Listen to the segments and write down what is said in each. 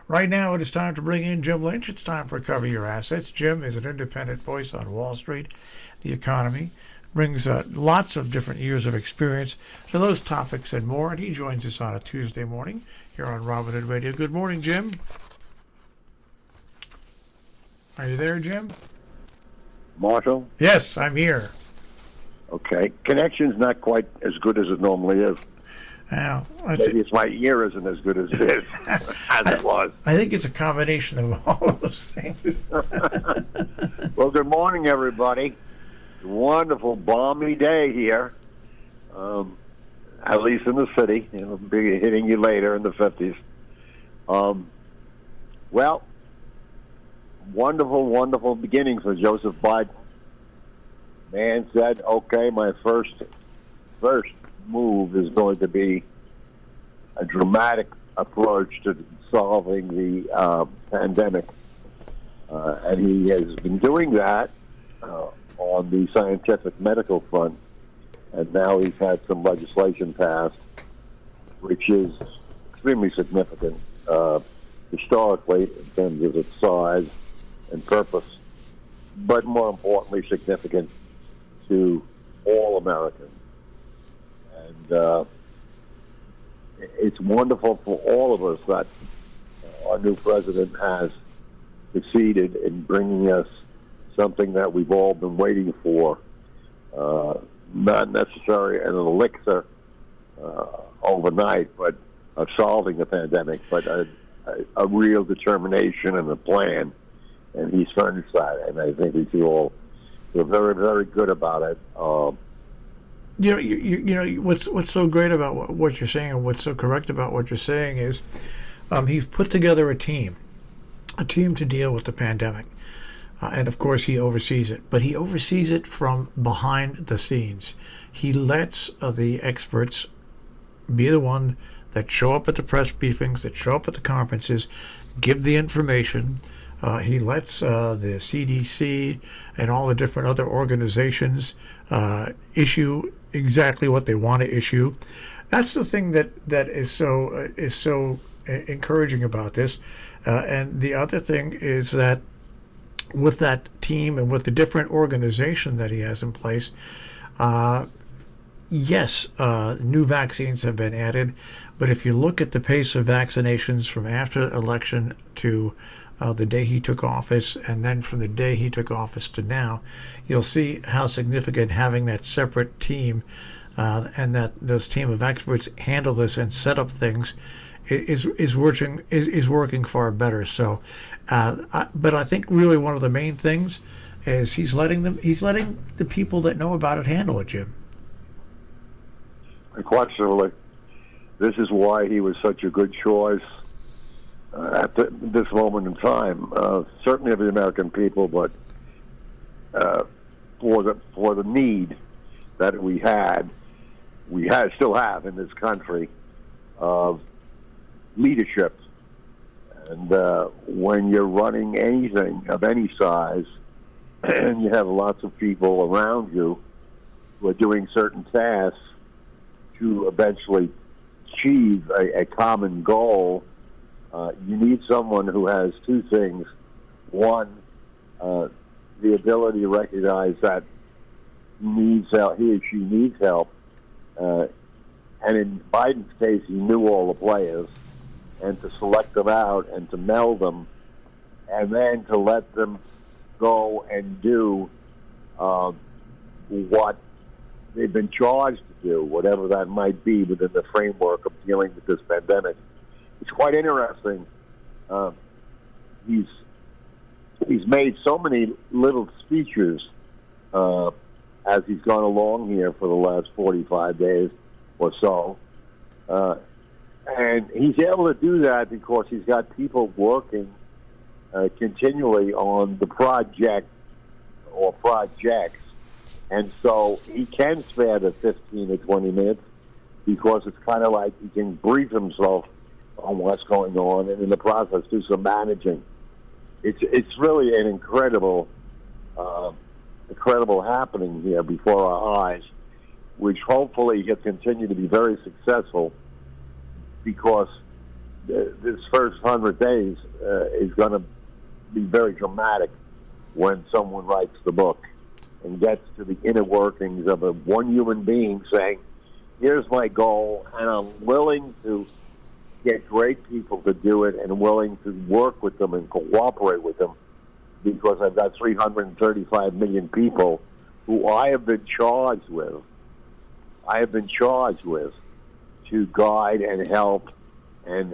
Right now, it is time to bring in Jim Lynch. It's time for Cover Your Assets. Jim is an independent voice on Wall Street, the economy, brings lots of different years of experience to those topics and more, and he joins us on a Tuesday morning here on Robin Hood Radio. Good morning, Jim. Are you there, Jim? Marshall? Yes, I'm here. Okay. Connection's not quite as good as it normally is. Now, Maybe it's my ear isn't as good as it is, as it was. I think it's a combination of all of those things. Well, good morning, everybody. Wonderful, balmy day here, at least in the city. It'll be hitting you later in the 50s. Well, wonderful, wonderful beginning for Joseph Biden. Man said, okay, my first move is going to be a dramatic approach to solving the pandemic. And he has been doing that on the scientific medical front. And now he's had some legislation passed, which is extremely significant historically in terms of its size and purpose, but more importantly significant to all Americans. And it's wonderful for all of us that our new president has succeeded in bringing us something that we've all been waiting for, not necessarily an elixir overnight, but of solving the pandemic, but a real determination and a plan. And he's furnished that, and I think we feel very, very good about it. You know what's so great about what you're saying, and what's so correct about what you're saying is he's put together a team to deal with the pandemic, and of course he oversees it. But he oversees it from behind the scenes. He lets the experts be the one that show up at the press briefings, that show up at the conferences, give the information. He lets the CDC and all the different other organizations issue exactly what they want to issue. That's the thing that is so encouraging about this. And the other thing is that with that team and with the different organization that he has in place, yes, new vaccines have been added, but if you look at the pace of vaccinations from after election to the day he took office, and then from the day he took office to now, you'll see how significant having that separate team and that this team of experts handle this and set up things is working far better. So, but I think really one of the main things is he's letting the people that know about it handle it, Jim. Unquestionably, this is why he was such a good choice at this moment in time, certainly of the American people, but for the need that we still have in this country of leadership. And when you're running anything of any size, and you have lots of people around you who are doing certain tasks to eventually achieve a common goal, you need someone who has two things. One, the ability to recognize that he or she needs help. And in Biden's case, he knew all the players, and to select them out and to meld them, and then to let them go and do what they've been charged to do, whatever that might be within the framework of dealing with this pandemic. It's quite interesting. He's made so many little speeches as he's gone along here for the last 45 days or so. And he's able to do that because he's got people working continually on the project or projects. And so he can spare the 15 to 20 minutes because it's kind of like he can brief himself on what's going on and in the process do some managing. It's really an incredible happening here before our eyes, which hopefully he'll continue to be very successful because this first 100 days is going to be very dramatic when someone writes the book and gets to the inner workings of one human being saying, here's my goal, and I'm willing to get great people to do it and willing to work with them and cooperate with them because I've got 335 million people who I have been charged with. To guide and help and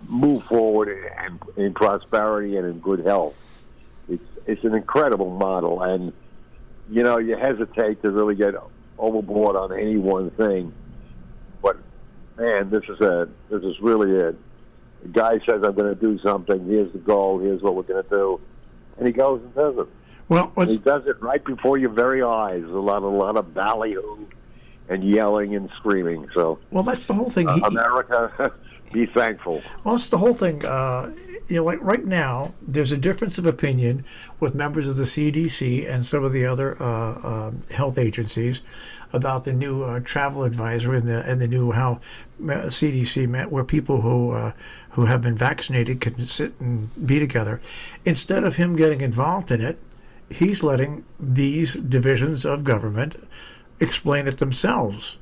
move forward and in prosperity and in good health. It's an incredible model, and you hesitate to really get overboard on any one thing. But man, this is really it. The guy says, "I'm going to do something. Here's the goal. Here's what we're going to do," and he goes and does it. Well, he does it right before your very eyes. A lot of ballyhoo and yelling and screaming. So, well, that's the whole thing. America, be thankful. Well, it's the whole thing. Like right now, there's a difference of opinion with members of the CDC and some of the other health agencies about the new travel advisory and the new how CDC met, where people who have been vaccinated can sit and be together. Instead of him getting involved in it, he's letting these divisions of government explain it themselves,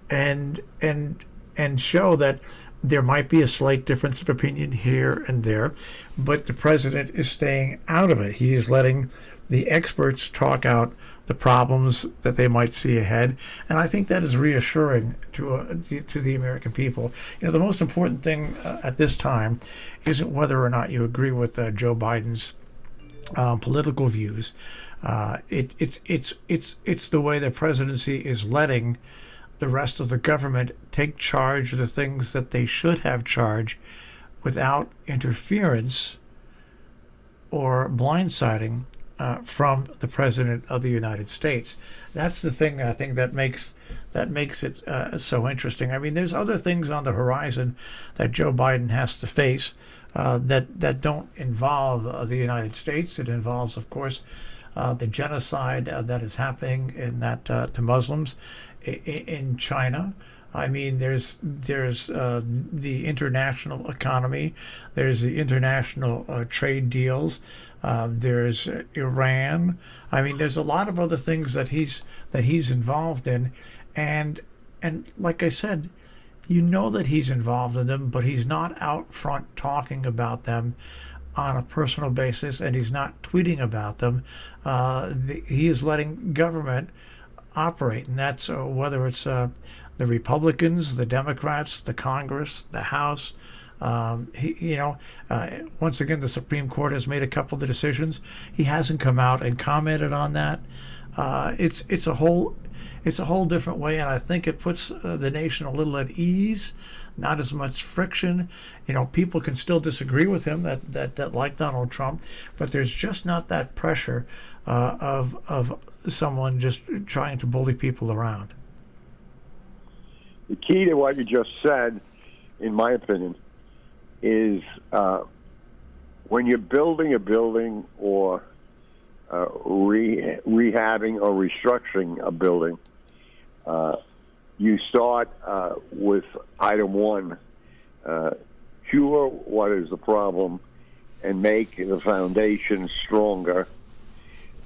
and show that there might be a slight difference of opinion here and there, but the president is staying out of it. He is letting the experts talk out the problems that they might see ahead, and I think that is reassuring to the American people. The most important thing at this time isn't whether or not you agree with Joe Biden's political views. It's the way the presidency is letting the rest of the government take charge of the things that they should have charge without interference or blindsiding from the President of the United States. That's the thing I think that makes it so interesting. I mean, there's other things on the horizon that Joe Biden has to face that don't involve the United States. It involves, of course, the genocide that is happening to Muslims in China. I mean, there's the international economy, there's the international trade deals, there's Iran. I mean, there's a lot of other things that he's involved in, and like I said, that he's involved in them, but he's not out front talking about them on a personal basis, and he's not tweeting about them. He is letting government operate, and that's whether it's the Republicans, the Democrats, the Congress, the House. Once again, the Supreme Court has made a couple of decisions. He hasn't come out and commented on that. It's a whole different way, and I think it puts the nation a little at ease. Not as much friction. People can still disagree with him that like Donald Trump, but there's just not that pressure of someone just trying to bully people around. The key to what you just said, in my opinion, is when you're building a building or rehabbing or restructuring a building, you start with item one, cure what is the problem and make the foundation stronger.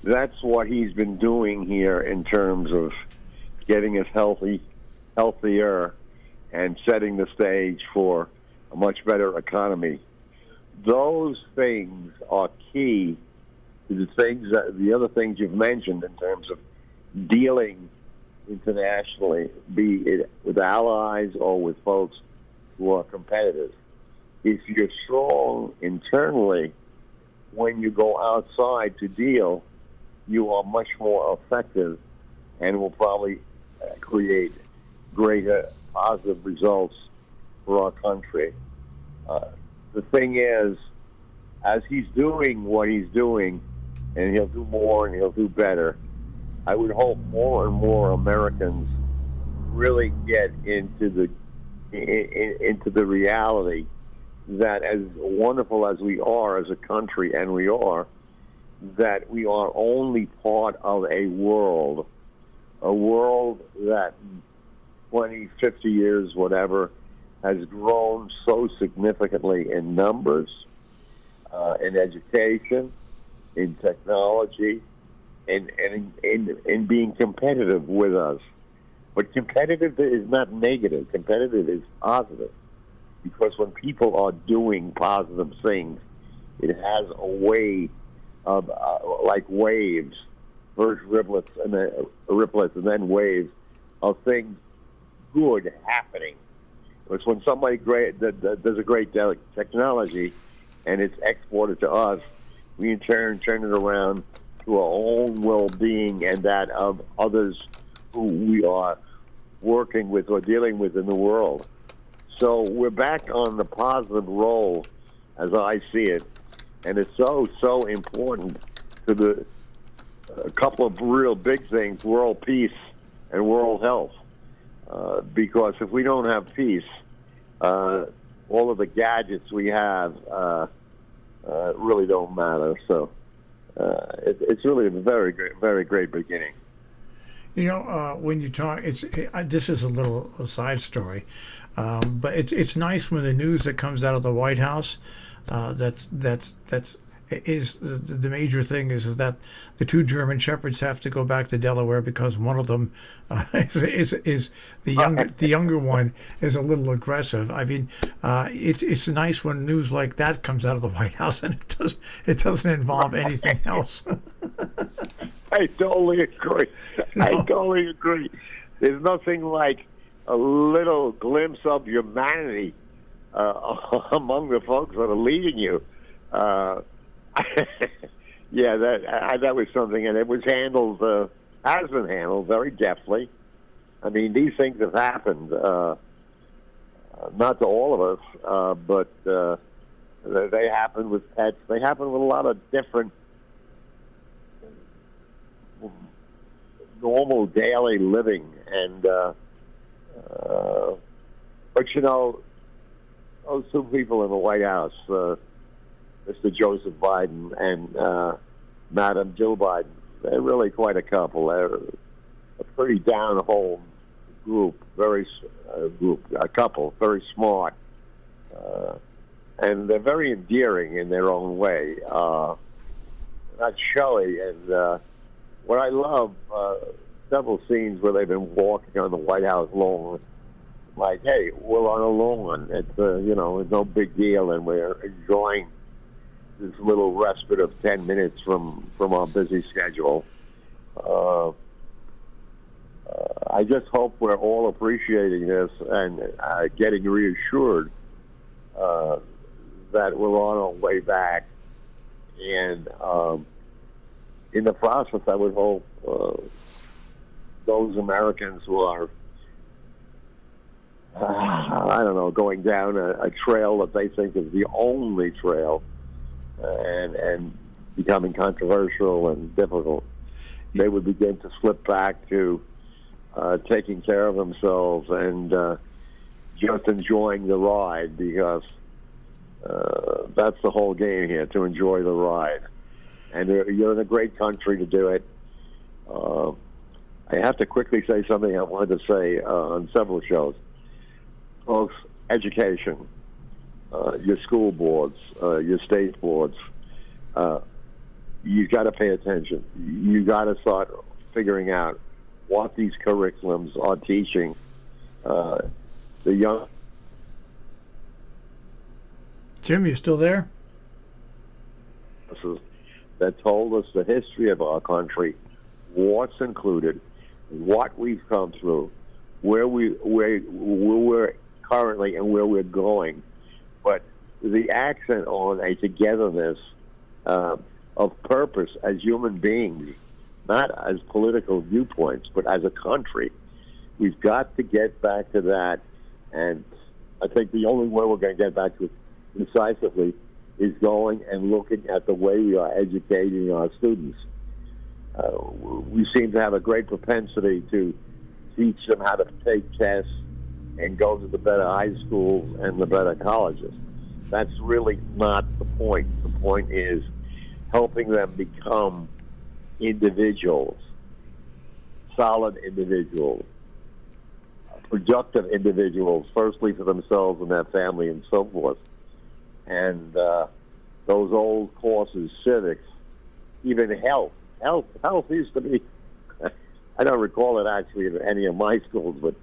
That's what he's been doing here in terms of getting us healthier, and setting the stage for a much better economy. Those things are key to the other things you've mentioned in terms of dealing internationally, be it with allies or with folks who are competitors. If you're strong internally, when you go outside to deal, you are much more effective and will probably create greater positive results for our country. The thing is, as he's doing what he's doing, and he'll do more and he'll do better, I would hope more and more Americans really get into the reality that, as wonderful as we are as a country, and we are, that we are only part of a world that 20, 50 years, whatever, has grown so significantly in numbers, in education, in technology, in being competitive with us. But competitive is not negative. Competitive is positive. Because when people are doing positive things, it has a way of, like waves, first riplets and then waves of things good happening. It's when somebody great does a great technology and it's exported to us, we in turn turn it around to our own well-being and that of others who we are working with or dealing with in the world. So we're back on the positive role, as I see it, and it's so important to a couple of real big things: world peace and world health. Because if we don't have peace, all of the gadgets we have really don't matter. So it's really a very great beginning. When you talk, this is a side story, but it's nice when the news that comes out of the White House, is the major thing is that the two German shepherds have to go back to Delaware because one of them is the younger one is a little aggressive. I mean, it's nice when news like that comes out of the White House and it doesn't involve anything else. I totally agree. I totally agree. There's nothing like a little glimpse of humanity among the folks that are leading you. Yeah, that was something, and it was handled, has been handled very deftly. I mean, these things have happened, not to all of us, but they happen with pets. They happen with a lot of different normal daily living, and but those two people in the White House, Mr. Joseph Biden and Madam Jill Biden, they're really quite a couple. They're a pretty down-home group, a couple, very smart, and they're very endearing in their own way. Not showy, and what I love, several scenes where they've been walking on the White House lawn, like, hey, we're on a lawn. It's it's no big deal, and we're enjoying this little respite of 10 minutes from our busy schedule. I just hope we're all appreciating this and getting reassured that we're on our way back. And in the process, I would hope those Americans who are, going down a trail that they think is the only trail and becoming controversial and difficult, they would begin to slip back to taking care of themselves and just enjoying the ride, because that's the whole game here, to enjoy the ride. And you're in a great country to do it. I have to quickly say something I wanted to say on several shows. Folks, education, your school boards, your state boards, you got to pay attention. You got to start figuring out what these curriculums are teaching the young. Jim, you still there? That told us the history of our country, what's included, what we've come through, where we're currently and where we're going, but the accent on a togetherness of purpose as human beings, not as political viewpoints, but as a country. We've got to get back to that, and I think the only way we're going to get back to it decisively is going and looking at the way we are educating our students. We seem to have a great propensity to teach them how to take tests and go to the better high schools and the better colleges. That's really not the point. The point is helping them become individuals, solid individuals, productive individuals, firstly for themselves and their family and so forth. And those old courses, civics, even health. Health used to be, I don't recall it actually in any of my schools, but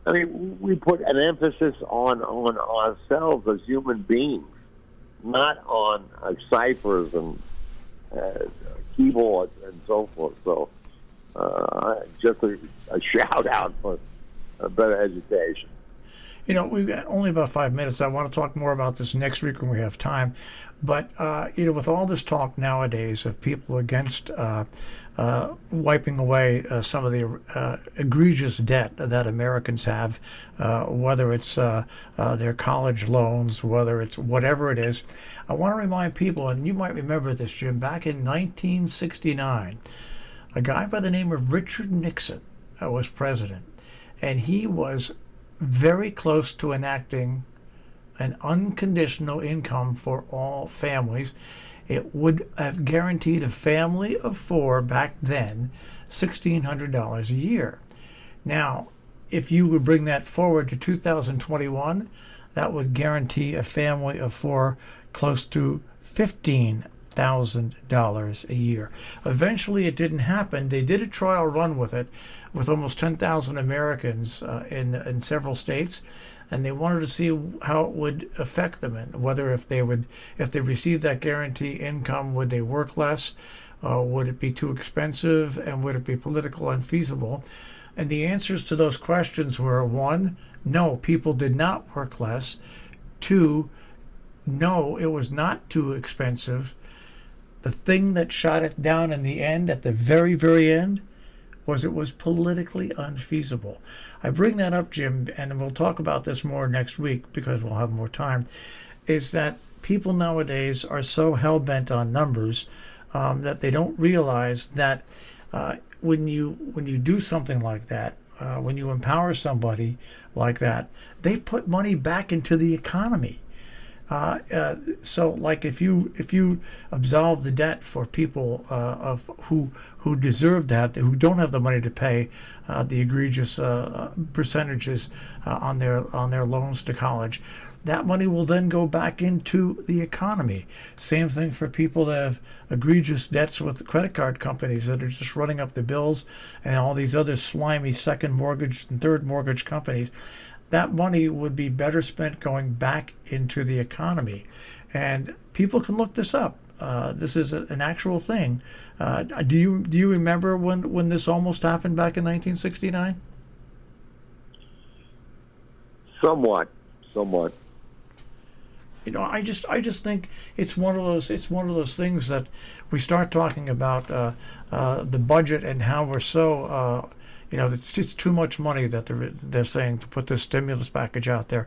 I mean, we put an emphasis on ourselves as human beings, not on ciphers and keyboards and so forth. So just a shout out for better education. You know, we've got only about 5 minutes. I want to talk more about this next week when we have time. But, you know, with all this talk nowadays of people against wiping away some of the egregious debt that Americans have, whether it's their college loans, whether it's whatever it is, I want to remind people, and you might remember this, Jim, back in 1969, a guy by the name of Richard Nixon was president, and he was very close to enacting an unconditional income for all families. It would have guaranteed a family of four back then $1,600 a year. Now, if you would bring that forward to 2021, that would guarantee a family of four close to $15,000 a year. Eventually, it didn't happen. They did a trial run with it, with almost 10,000 Americans in several states, and they wanted to see how it would affect them, and whether if they received that guarantee income, would they work less, would it be too expensive, and would it be politically unfeasible? And the answers to those questions were: one, no, people did not work less; two, no, it was not too expensive. The thing that shot it down in the end, at the very, very end, was it was politically unfeasible. I bring that up, Jim, and we'll talk about this more next week because we'll have more time, is that people nowadays are so hell-bent on numbers that they don't realize that when you do something like that, when you empower somebody like that, they put money back into the economy. So, like, if you absolve the debt for people of who deserve that, who don't have the money to pay the egregious percentages on their loans to college, that money will then go back into the economy. Same thing for people that have egregious debts with credit card companies that are just running up the bills, and all these other slimy second mortgage and third mortgage companies. That money would be better spent going back into the economy. And people can look this up. This is an actual thing. Do you remember when this almost happened back in 1969? Somewhat. You know, I just think it's one of those things that we start talking about the budget and how we're so. It's too much money that they're saying to put this stimulus package out there.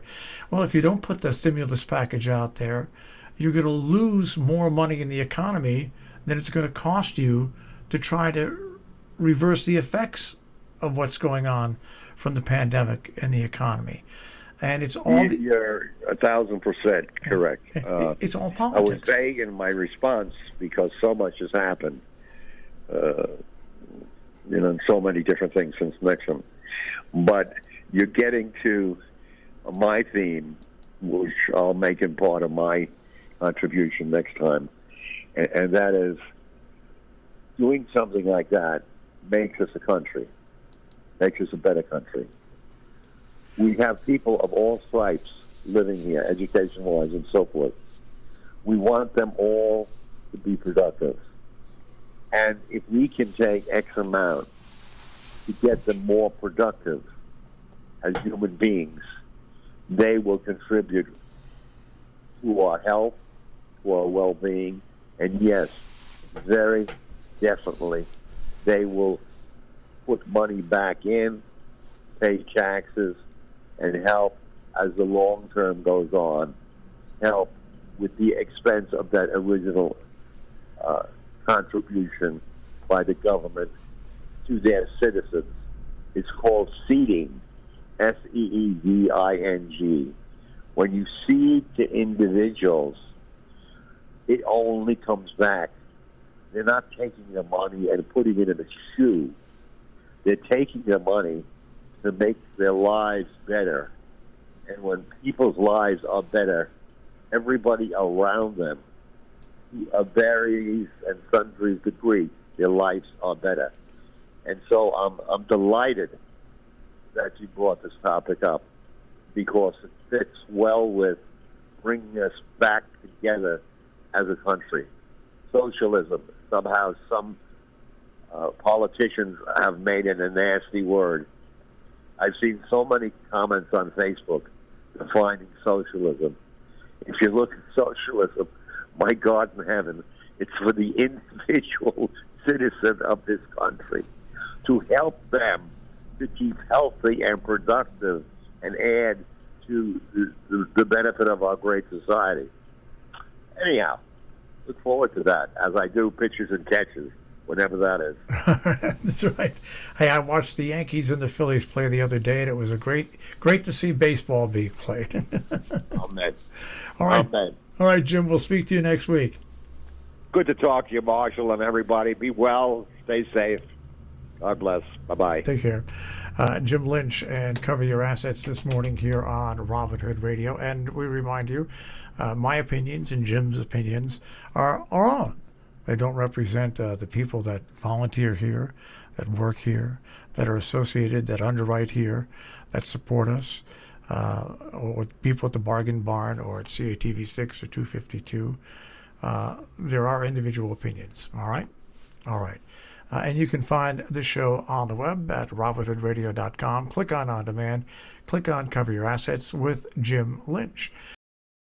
Well, if you don't put the stimulus package out there, you're going to lose more money in the economy than it's going to cost you to try to reverse the effects of what's going on from the pandemic in the economy. And it's all... You're 1,000% correct. It's all politics. I was vague in my response because so much has happened. So many different things since Nixon. But you're getting to my theme, which I'll make in part of my contribution next time, and that is doing something like that makes us a country, makes us a better country. We have people of all stripes living here, education-wise and so forth. We want them all to be productive. And if we can take X amount to get them more productive as human beings, they will contribute to our health, to our well-being, and yes, very definitely, they will put money back in, pay taxes, and help as the long term goes on, help with the expense of that original contribution by the government to their citizens. It's called seeding, seeding. When you seed to individuals, it only comes back. They're not taking the money and putting it in a shoe. They're taking the money to make their lives better. And when people's lives are better, everybody around them, to varies and sundry degrees, their lives are better. And so I'm delighted that you brought this topic up, because it fits well with bringing us back together as a country. Socialism, somehow some politicians have made it a nasty word. I've seen so many comments on Facebook defining socialism. If you look at socialism, my God in heaven, it's for the individual citizen of this country to help them to keep healthy and productive and add to the benefit of our great society. Anyhow, look forward to that as I do pitches and catches, whenever that is. That's right. Hey, I watched the Yankees and the Phillies play the other day, and it was a great to see baseball being played. Amen. All right. Amen. All right, Jim, we'll speak to you next week. Good to talk to you, Marshall, and everybody. Be well. Stay safe. God bless. Bye-bye. Take care. Jim Lynch, and Cover Your Assets this morning here on Robin Hood Radio. And we remind you, my opinions and Jim's opinions are our own. They don't represent the people that volunteer here, that work here, that are associated, that underwrite here, that support us, or people at the Bargain Barn or at CATV 6 or 252. There are individual opinions. All right? All right. And you can find the show on the web at robinhoodradio.com. Click on demand. Click on Cover Your Assets with Jim Lynch.